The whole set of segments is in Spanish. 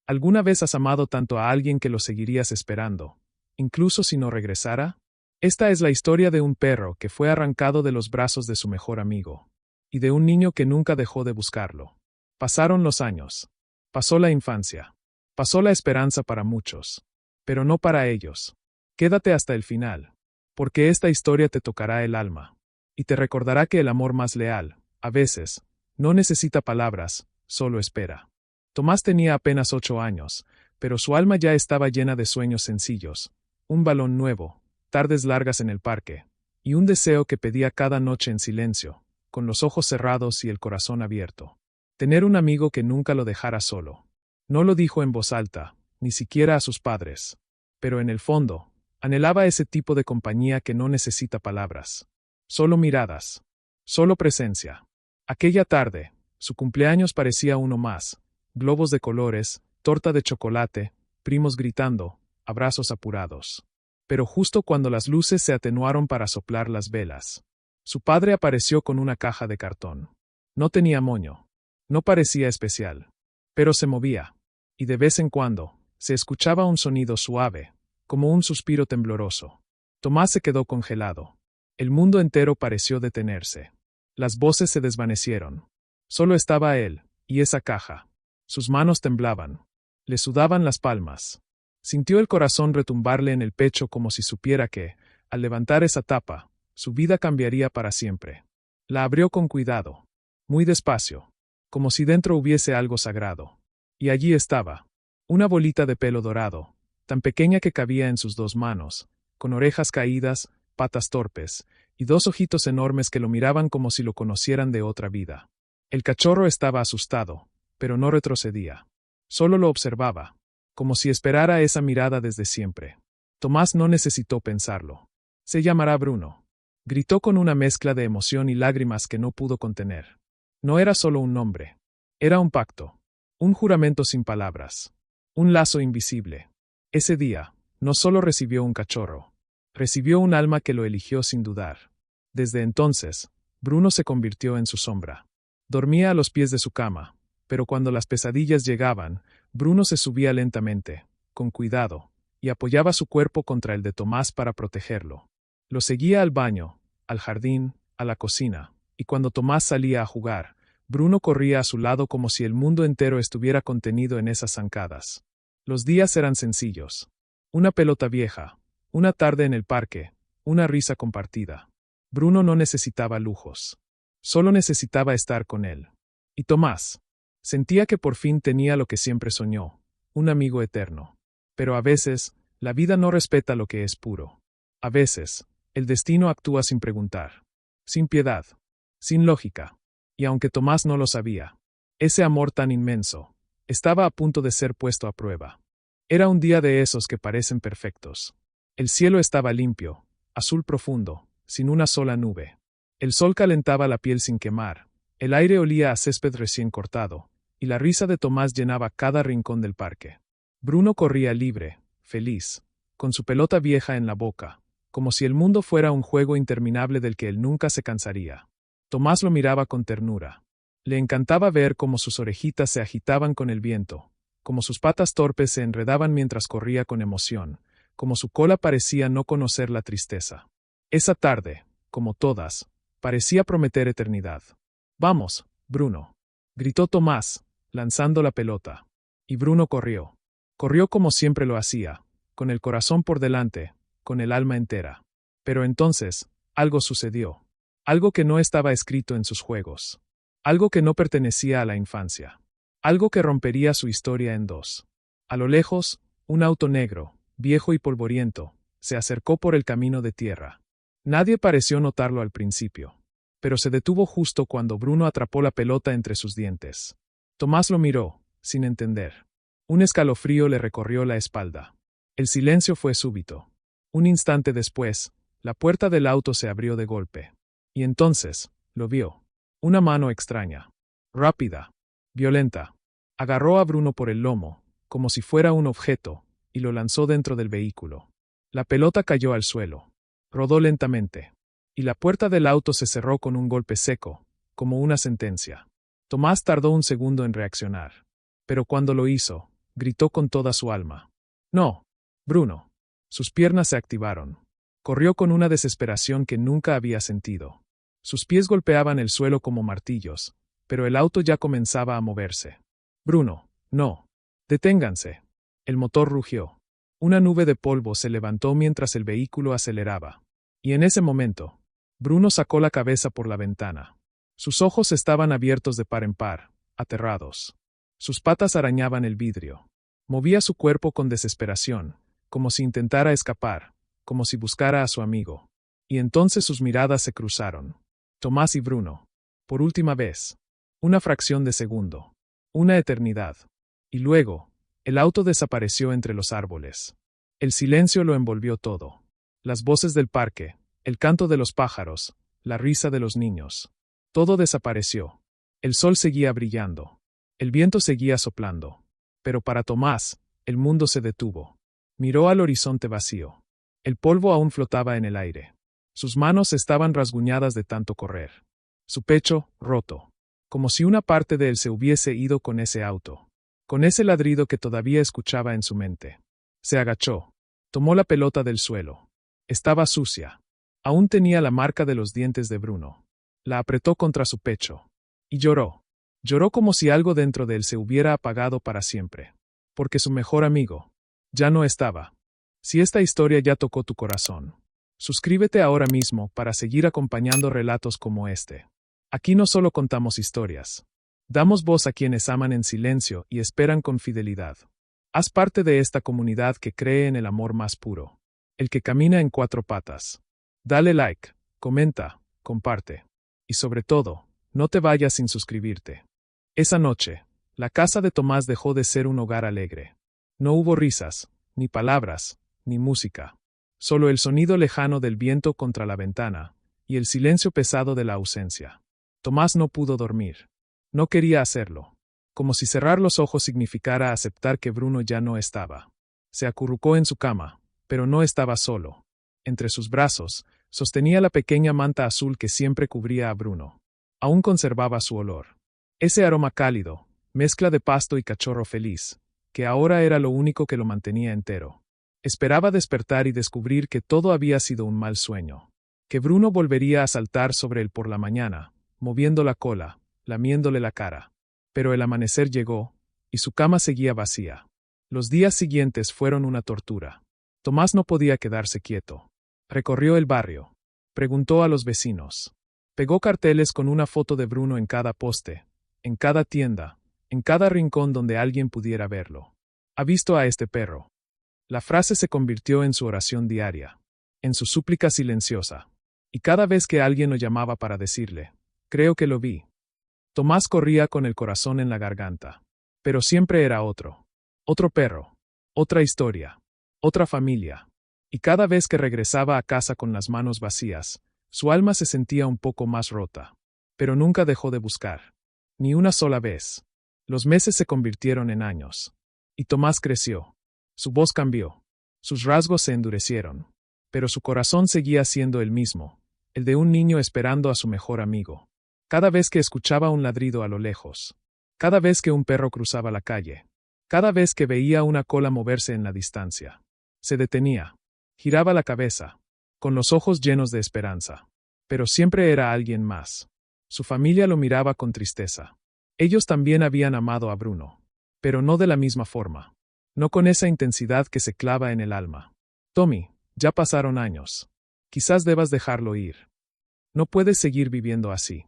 ¿Alguna vez has amado tanto a alguien que lo seguirías esperando, incluso si no regresara? Esta es la historia de un perro que fue arrancado de los brazos de su mejor amigo, y de un niño que nunca dejó de buscarlo. Pasaron los años. Pasó la infancia. Pasó la esperanza para muchos. Pero no para ellos. Quédate hasta el final, porque esta historia te tocará el alma, y te recordará que el amor más leal, a veces, no necesita palabras, solo espera. Tomás tenía apenas 8 años, pero su alma ya estaba llena de sueños sencillos, un balón nuevo, tardes largas en el parque, y un deseo que pedía cada noche en silencio, con los ojos cerrados y el corazón abierto. Tener un amigo que nunca lo dejara solo. No lo dijo en voz alta, ni siquiera a sus padres. Pero en el fondo, anhelaba ese tipo de compañía que no necesita palabras. Solo miradas. Solo presencia. Aquella tarde, su cumpleaños parecía uno más. Globos de colores, torta de chocolate, primos gritando, abrazos apurados. Pero justo cuando las luces se atenuaron para soplar las velas, su padre apareció con una caja de cartón. No tenía moño. No parecía especial. Pero se movía. Y de vez en cuando, se escuchaba un sonido suave, como un suspiro tembloroso. Tomás se quedó congelado. El mundo entero pareció detenerse. Las voces se desvanecieron. Solo estaba él, y esa caja. Sus manos temblaban. Le sudaban las palmas. Sintió el corazón retumbarle en el pecho como si supiera que, al levantar esa tapa, su vida cambiaría para siempre. La abrió con cuidado. Muy despacio. Como si dentro hubiese algo sagrado. Y allí estaba. Una bolita de pelo dorado, tan pequeña que cabía en sus 2 manos, con orejas caídas, patas torpes, y 2 ojitos enormes que lo miraban como si lo conocieran de otra vida. El cachorro estaba asustado, pero no retrocedía. Solo lo observaba, como si esperara esa mirada desde siempre. Tomás no necesitó pensarlo. Se llamará Bruno. Gritó con una mezcla de emoción y lágrimas que no pudo contener. No era solo un nombre. Era un pacto. Un juramento sin palabras. Un lazo invisible. Ese día, no solo recibió un cachorro. Recibió un alma que lo eligió sin dudar. Desde entonces, Bruno se convirtió en su sombra. Dormía a los pies de su cama, pero cuando las pesadillas llegaban, Bruno se subía lentamente, con cuidado, y apoyaba su cuerpo contra el de Tomás para protegerlo. Lo seguía al baño, al jardín, a la cocina, y cuando Tomás salía a jugar, Bruno corría a su lado como si el mundo entero estuviera contenido en esas zancadas. Los días eran sencillos. Una pelota vieja, una tarde en el parque, una risa compartida. Bruno no necesitaba lujos. Solo necesitaba estar con él. Y Tomás sentía que por fin tenía lo que siempre soñó, un amigo eterno. Pero a veces, la vida no respeta lo que es puro. A veces, el destino actúa sin preguntar, sin piedad, sin lógica. Y aunque Tomás no lo sabía, ese amor tan inmenso estaba a punto de ser puesto a prueba. Era un día de esos que parecen perfectos. El cielo estaba limpio, azul profundo, sin una sola nube. El sol calentaba la piel sin quemar, el aire olía a césped recién cortado, y la risa de Tomás llenaba cada rincón del parque. Bruno corría libre, feliz, con su pelota vieja en la boca, como si el mundo fuera un juego interminable del que él nunca se cansaría. Tomás lo miraba con ternura. Le encantaba ver cómo sus orejitas se agitaban con el viento, cómo sus patas torpes se enredaban mientras corría con emoción, cómo su cola parecía no conocer la tristeza. Esa tarde, como todas, parecía prometer eternidad. «Vamos, Bruno», gritó Tomás, lanzando la pelota. Y Bruno corrió. Corrió como siempre lo hacía, con el corazón por delante, con el alma entera. Pero entonces, algo sucedió. Algo que no estaba escrito en sus juegos. Algo que no pertenecía a la infancia. Algo que rompería su historia en 2. A lo lejos, un auto negro, viejo y polvoriento, se acercó por el camino de tierra. Nadie pareció notarlo al principio. Pero se detuvo justo cuando Bruno atrapó la pelota entre sus dientes. Tomás lo miró, sin entender. Un escalofrío le recorrió la espalda. El silencio fue súbito. Un instante después, la puerta del auto se abrió de golpe. Y entonces, lo vio. Una mano extraña. Rápida. Violenta. Agarró a Bruno por el lomo, como si fuera un objeto, y lo lanzó dentro del vehículo. La pelota cayó al suelo. Rodó lentamente. Y la puerta del auto se cerró con un golpe seco, como una sentencia. Tomás tardó un segundo en reaccionar. Pero cuando lo hizo, gritó con toda su alma. No, Bruno. Sus piernas se activaron. Corrió con una desesperación que nunca había sentido. Sus pies golpeaban el suelo como martillos, pero el auto ya comenzaba a moverse. Bruno, no. Deténganse. El motor rugió. Una nube de polvo se levantó mientras el vehículo aceleraba. Y en ese momento, Bruno sacó la cabeza por la ventana. Sus ojos estaban abiertos de par en par, aterrados. Sus patas arañaban el vidrio. Movía su cuerpo con desesperación, como si intentara escapar, como si buscara a su amigo. Y entonces sus miradas se cruzaron. Tomás y Bruno. Por última vez. Una fracción de segundo. Una eternidad. Y luego, el auto desapareció entre los árboles. El silencio lo envolvió todo. Las voces del parque, el canto de los pájaros, la risa de los niños. Todo desapareció. El sol seguía brillando. El viento seguía soplando. Pero para Tomás, el mundo se detuvo. Miró al horizonte vacío. El polvo aún flotaba en el aire. Sus manos estaban rasguñadas de tanto correr. Su pecho, roto. Como si una parte de él se hubiese ido con ese auto. Con ese ladrido que todavía escuchaba en su mente. Se agachó. Tomó la pelota del suelo. Estaba sucia. Aún tenía la marca de los dientes de Bruno. La apretó contra su pecho. Y lloró. Lloró como si algo dentro de él se hubiera apagado para siempre. Porque su mejor amigo ya no estaba. Si esta historia ya tocó tu corazón, suscríbete ahora mismo para seguir acompañando relatos como este. Aquí no solo contamos historias. Damos voz a quienes aman en silencio y esperan con fidelidad. Haz parte de esta comunidad que cree en el amor más puro. El que camina en cuatro patas. Dale like, comenta, comparte. Y sobre todo, no te vayas sin suscribirte. Esa noche, la casa de Tomás dejó de ser un hogar alegre. No hubo risas, ni palabras, ni música. Solo el sonido lejano del viento contra la ventana, y el silencio pesado de la ausencia. Tomás no pudo dormir. No quería hacerlo. Como si cerrar los ojos significara aceptar que Bruno ya no estaba. Se acurrucó en su cama, pero no estaba solo. Entre sus brazos, sostenía la pequeña manta azul que siempre cubría a Bruno. Aún conservaba su olor. Ese aroma cálido, mezcla de pasto y cachorro feliz, que ahora era lo único que lo mantenía entero. Esperaba despertar y descubrir que todo había sido un mal sueño. Que Bruno volvería a saltar sobre él por la mañana, moviendo la cola, lamiéndole la cara. Pero el amanecer llegó, y su cama seguía vacía. Los días siguientes fueron una tortura. Tomás no podía quedarse quieto. Recorrió el barrio. Preguntó a los vecinos. Pegó carteles con una foto de Bruno en cada poste, en cada tienda, en cada rincón donde alguien pudiera verlo. ¿Ha visto a este perro? La frase se convirtió en su oración diaria, en su súplica silenciosa. Y cada vez que alguien lo llamaba para decirle, creo que lo vi. Tomás corría con el corazón en la garganta. Pero siempre era otro. Otro perro. Otra historia. Otra familia. Y cada vez que regresaba a casa con las manos vacías, su alma se sentía un poco más rota. Pero nunca dejó de buscar. Ni una sola vez. Los meses se convirtieron en años. Y Tomás creció. Su voz cambió. Sus rasgos se endurecieron. Pero su corazón seguía siendo el mismo, el de un niño esperando a su mejor amigo. Cada vez que escuchaba un ladrido a lo lejos. Cada vez que un perro cruzaba la calle. Cada vez que veía una cola moverse en la distancia. Se detenía. Giraba la cabeza. Con los ojos llenos de esperanza. Pero siempre era alguien más. Su familia lo miraba con tristeza. Ellos también habían amado a Bruno. Pero no de la misma forma. No con esa intensidad que se clava en el alma. Tommy, ya pasaron años. Quizás debas dejarlo ir. No puedes seguir viviendo así.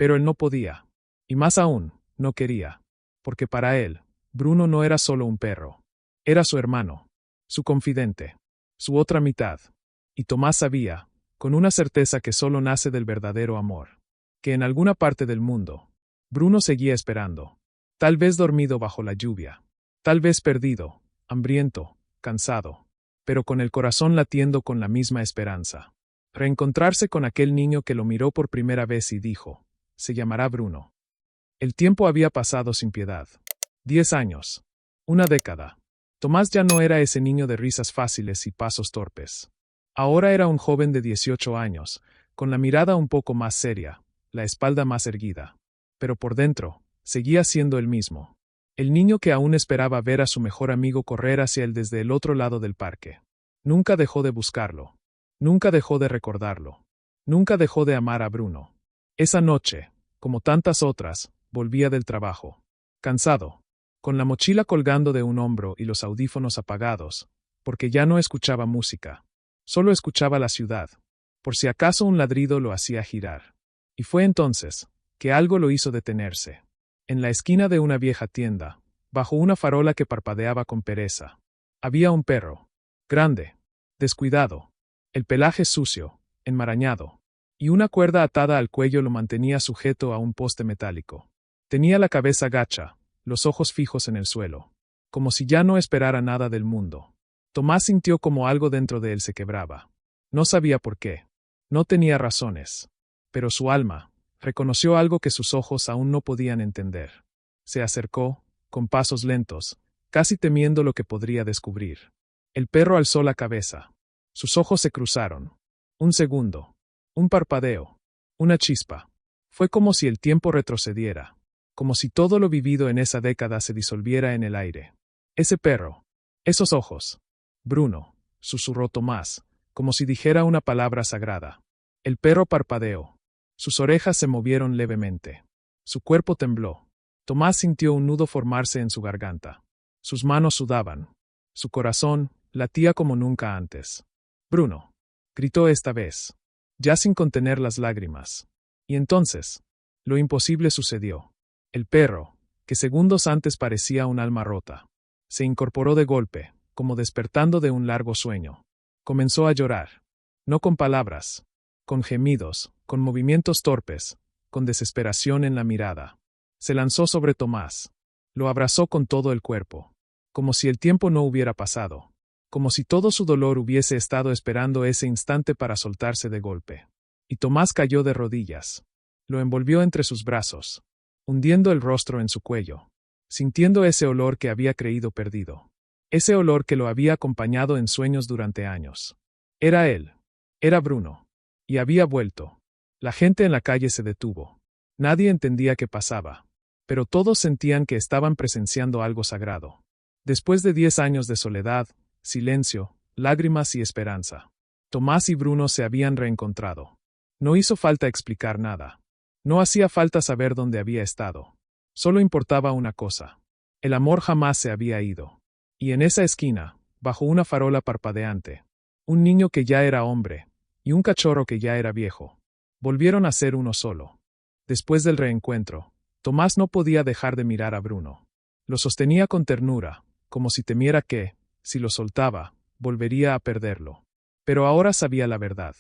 Pero él no podía. Y más aún, no quería. Porque para él, Bruno no era solo un perro. Era su hermano. Su confidente. Su otra mitad. Y Tomás sabía, con una certeza que solo nace del verdadero amor, que en alguna parte del mundo, Bruno seguía esperando. Tal vez dormido bajo la lluvia. Tal vez perdido, hambriento, cansado. Pero con el corazón latiendo con la misma esperanza. Reencontrarse con aquel niño que lo miró por primera vez y dijo, se llamará Bruno. El tiempo había pasado sin piedad. 10 años. Una década. Tomás ya no era ese niño de risas fáciles y pasos torpes. Ahora era un joven de 18 años, con la mirada un poco más seria, la espalda más erguida. Pero por dentro, seguía siendo el mismo. El niño que aún esperaba ver a su mejor amigo correr hacia él desde el otro lado del parque. Nunca dejó de buscarlo. Nunca dejó de recordarlo. Nunca dejó de amar a Bruno. Esa noche, como tantas otras, volvía del trabajo. Cansado, con la mochila colgando de un hombro y los audífonos apagados, porque ya no escuchaba música. Solo escuchaba la ciudad. Por si acaso un ladrido lo hacía girar. Y fue entonces que algo lo hizo detenerse. En la esquina de una vieja tienda, bajo una farola que parpadeaba con pereza, había un perro. Grande, descuidado, el pelaje sucio, enmarañado, y una cuerda atada al cuello lo mantenía sujeto a un poste metálico. Tenía la cabeza gacha, los ojos fijos en el suelo, como si ya no esperara nada del mundo. Tomás sintió como algo dentro de él se quebraba. No sabía por qué. No tenía razones. Pero su alma reconoció algo que sus ojos aún no podían entender. Se acercó, con pasos lentos, casi temiendo lo que podría descubrir. El perro alzó la cabeza. Sus ojos se cruzaron. Un segundo. Un parpadeo. Una chispa. Fue como si el tiempo retrocediera. Como si todo lo vivido en esa década se disolviera en el aire. Ese perro. Esos ojos. Bruno, susurró Tomás, como si dijera una palabra sagrada. El perro parpadeó. Sus orejas se movieron levemente. Su cuerpo tembló. Tomás sintió un nudo formarse en su garganta. Sus manos sudaban. Su corazón latía como nunca antes. Bruno, gritó esta vez, ya sin contener las lágrimas. Y entonces, lo imposible sucedió. El perro, que segundos antes parecía un alma rota, se incorporó de golpe, como despertando de un largo sueño. Comenzó a llorar. No con palabras, con gemidos, con movimientos torpes, con desesperación en la mirada. Se lanzó sobre Tomás. Lo abrazó con todo el cuerpo. Como si el tiempo no hubiera pasado. Como si todo su dolor hubiese estado esperando ese instante para soltarse de golpe. Y Tomás cayó de rodillas. Lo envolvió entre sus brazos, hundiendo el rostro en su cuello, sintiendo ese olor que había creído perdido. Ese olor que lo había acompañado en sueños durante años. Era él. Era Bruno. Y había vuelto. La gente en la calle se detuvo. Nadie entendía qué pasaba. Pero todos sentían que estaban presenciando algo sagrado. Después de 10 años de soledad, silencio, lágrimas y esperanza, Tomás y Bruno se habían reencontrado. No hizo falta explicar nada. No hacía falta saber dónde había estado. Solo importaba una cosa. El amor jamás se había ido. Y en esa esquina, bajo una farola parpadeante, un niño que ya era hombre, y un cachorro que ya era viejo, volvieron a ser uno solo. Después del reencuentro, Tomás no podía dejar de mirar a Bruno. Lo sostenía con ternura, como si temiera que, si lo soltaba, volvería a perderlo. Pero ahora sabía la verdad.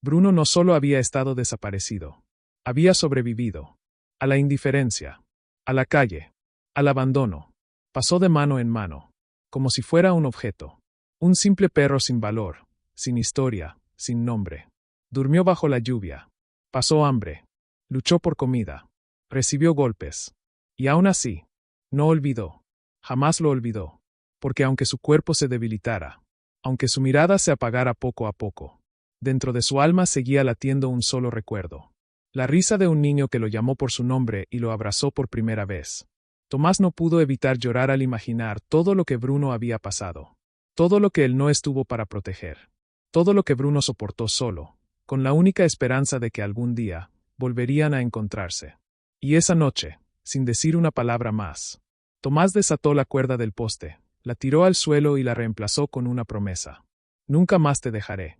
Bruno no solo había estado desaparecido. Había sobrevivido. A la indiferencia. A la calle. Al abandono. Pasó de mano en mano. Como si fuera un objeto. Un simple perro sin valor, sin historia, sin nombre. Durmió bajo la lluvia. Pasó hambre. Luchó por comida. Recibió golpes. Y aún así, no olvidó. Jamás lo olvidó. Porque aunque su cuerpo se debilitara, aunque su mirada se apagara poco a poco, dentro de su alma seguía latiendo un solo recuerdo. La risa de un niño que lo llamó por su nombre y lo abrazó por primera vez. Tomás no pudo evitar llorar al imaginar todo lo que Bruno había pasado. Todo lo que él no estuvo para proteger. Todo lo que Bruno soportó solo, con la única esperanza de que algún día volverían a encontrarse. Y esa noche, sin decir una palabra más, Tomás desató la cuerda del poste, la tiró al suelo y la reemplazó con una promesa. Nunca más te dejaré.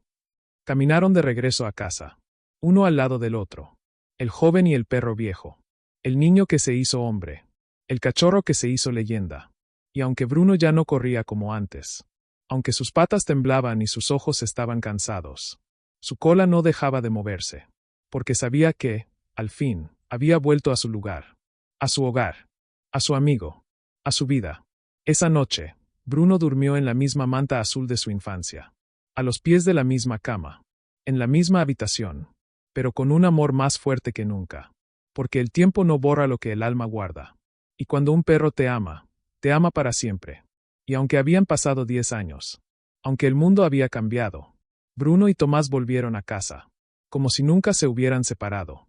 Caminaron de regreso a casa, uno al lado del otro. El joven y el perro viejo. El niño que se hizo hombre. El cachorro que se hizo leyenda. Y aunque Bruno ya no corría como antes, aunque sus patas temblaban y sus ojos estaban cansados, su cola no dejaba de moverse, porque sabía que, al fin, había vuelto a su lugar, a su hogar, a su amigo, a su vida. Esa noche, Bruno durmió en la misma manta azul de su infancia, a los pies de la misma cama, en la misma habitación, pero con un amor más fuerte que nunca, porque el tiempo no borra lo que el alma guarda. Y cuando un perro te ama para siempre. Y aunque habían pasado 10 años, aunque el mundo había cambiado, Bruno y Tomás volvieron a casa, como si nunca se hubieran separado.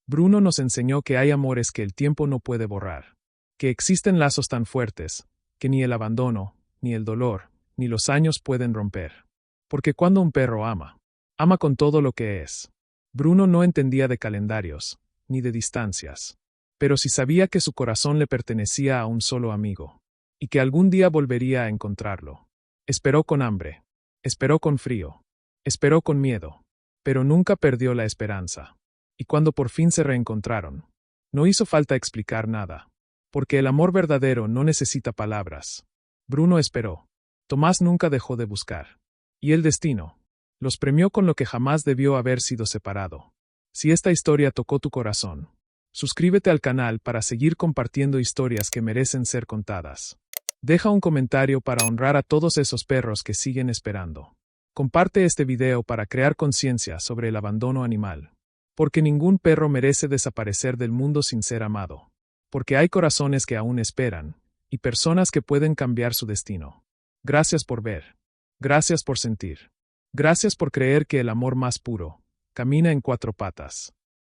Bruno nos enseñó que hay amores que el tiempo no puede borrar, que existen lazos tan fuertes, que ni el abandono, ni el dolor, ni los años pueden romper. Porque cuando un perro ama, ama con todo lo que es. Bruno no entendía de calendarios, ni de distancias. Pero sí sabía que su corazón le pertenecía a un solo amigo, y que algún día volvería a encontrarlo. Esperó con hambre, esperó con frío, esperó con miedo, pero nunca perdió la esperanza. Y cuando por fin se reencontraron, no hizo falta explicar nada, porque el amor verdadero no necesita palabras. Bruno esperó. Tomás nunca dejó de buscar. Y el destino los premió con lo que jamás debió haber sido separado. Si esta historia tocó tu corazón, suscríbete al canal para seguir compartiendo historias que merecen ser contadas. Deja un comentario para honrar a todos esos perros que siguen esperando. Comparte este video para crear conciencia sobre el abandono animal. Porque ningún perro merece desaparecer del mundo sin ser amado. Porque hay corazones que aún esperan, y personas que pueden cambiar su destino. Gracias por ver. Gracias por sentir. Gracias por creer que el amor más puro camina en cuatro patas.